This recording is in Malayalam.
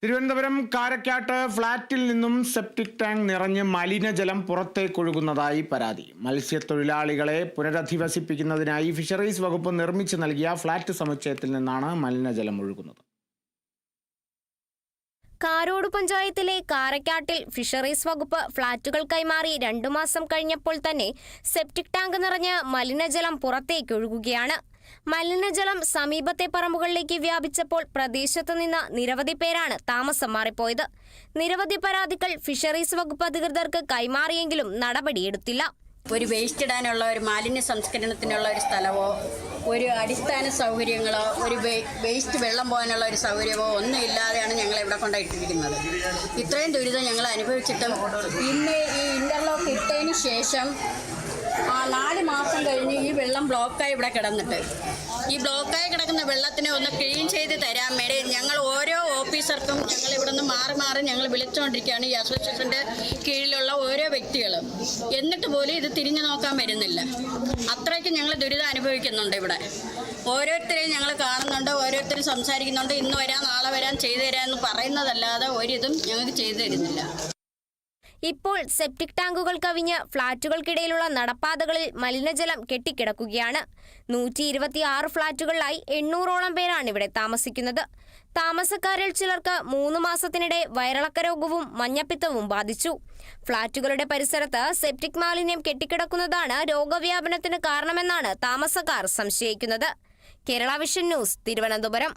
തിരുവനന്തപുരം കാരക്കാട്ട് ഫ്ളാറ്റിൽ നിന്നും സെപ്റ്റിക് ടാങ്ക് നിറഞ്ഞ് മലിനജലം പുറത്തേക്കൊഴുകുന്നതായി പരാതി. മത്സ്യത്തൊഴിലാളികളെ പുനരധിവസിപ്പിക്കുന്നതിനായി ഫിഷറീസ് വകുപ്പ് നിർമ്മിച്ചു നൽകിയ ഫ്ളാറ്റ് സമുച്ചയത്തിൽ നിന്നാണ് മലിനജലം ഒഴുകുന്നത്. കാരോട് പഞ്ചായത്തിലെ കാരക്കാട്ടിൽ ഫിഷറീസ് വകുപ്പ് ഫ്ളാറ്റുകൾ കൈമാറി 2 മാസം കഴിഞ്ഞപ്പോൾ തന്നെ സെപ്റ്റിക് ടാങ്ക് നിറഞ്ഞ് മലിനജലം പുറത്തേക്കൊഴുകുകയാണ്. മലിനജലം സമീപത്തെ പറമ്പുകളിലേക്ക് വ്യാപിച്ചപ്പോൾ പ്രദേശത്ത് നിന്ന് നിരവധി പേരാണ് താമസം മാറിപ്പോയത്. നിരവധി പരാതികൾ ഫിഷറീസ് വകുപ്പ് അധികൃതർക്ക് കൈമാറിയെങ്കിലും നടപടിയെടുത്തില്ല. ഒരു വേസ്റ്റ് ഇടാനുള്ള ഒരു മാലിന്യ സംസ്കരണത്തിനുള്ള ഒരു സ്ഥലമോ ഒരു അടിസ്ഥാന സൗകര്യങ്ങളോ ഒരു വേസ്റ്റ് വെള്ളം പോകാനുള്ള ഒരു സൗകര്യമോ ഒന്നും ഇല്ലാതെയാണ് ഞങ്ങൾ ഇവിടെ കൊണ്ടിട്ടിരിക്കുന്നത്. ഇത്രയും ദുരിതം ഞങ്ങൾ അനുഭവിച്ചിട്ടും ഇന്ന് ഈ ഇന്റർലോക്ക് ഇട്ടതിന് ശേഷം 4 മാസം കഴിഞ്ഞ് ഈ വെള്ളം ബ്ലോക്കായി ഇവിടെ കിടന്നിട്ട് ഈ ബ്ലോക്കായി കിടക്കുന്ന വെള്ളത്തിനെ ഒന്ന് ക്ലീൻ ചെയ്ത് തരാൻ വേണ്ടി ഞങ്ങൾ ഓരോ ഓഫീസർക്കും ഞങ്ങൾ ഇവിടെ നിന്ന് മാറി ഞങ്ങൾ വിളിച്ചുകൊണ്ടിരിക്കുകയാണ്. ഈ അസോസിയേഷൻ്റെ കീഴിലുള്ള ഓരോ വ്യക്തികളും. എന്നിട്ട് പോലും ഇത് തിരിഞ്ഞു നോക്കാൻ വരുന്നില്ല. അത്രയ്ക്ക് ഞങ്ങൾ ദുരിതം അനുഭവിക്കുന്നുണ്ട്. ഇവിടെ ഓരോരുത്തരെയും ഞങ്ങൾ കാണുന്നുണ്ട്, ഓരോരുത്തരും സംസാരിക്കുന്നുണ്ട്. ഇന്ന് വരാം നാളെ വരാം ചെയ്തു തരാമെന്ന് പറയുന്നതല്ലാതെ ഒരിതും ഞങ്ങൾക്ക് ചെയ്തു തരുന്നില്ല. ഇപ്പോൾ സെപ്റ്റിക് ടാങ്കുകൾ കവിഞ്ഞ് ഫ്ളാറ്റുകൾക്കിടയിലുള്ള നടപ്പാതകളിൽ മലിനജലം കെട്ടിക്കിടക്കുകയാണ്. 126 ഫ്ളാറ്റുകളിലായി 800ഓളം പേരാണ് ഇവിടെ താമസിക്കുന്നത്. താമസക്കാരിൽ ചിലർക്ക് 3 മാസത്തിനിടെ വയറിളക്ക രോഗവും മഞ്ഞപ്പിത്തവും ബാധിച്ചു. ഫ്ളാറ്റുകളുടെ പരിസരത്ത് സെപ്റ്റിക് മാലിന്യം കെട്ടിക്കിടക്കുന്നതാണ് രോഗവ്യാപനത്തിന് കാരണമെന്നാണ് താമസക്കാർ സംശയിക്കുന്നത്. Kerala vision news, Thiruvananthapuram.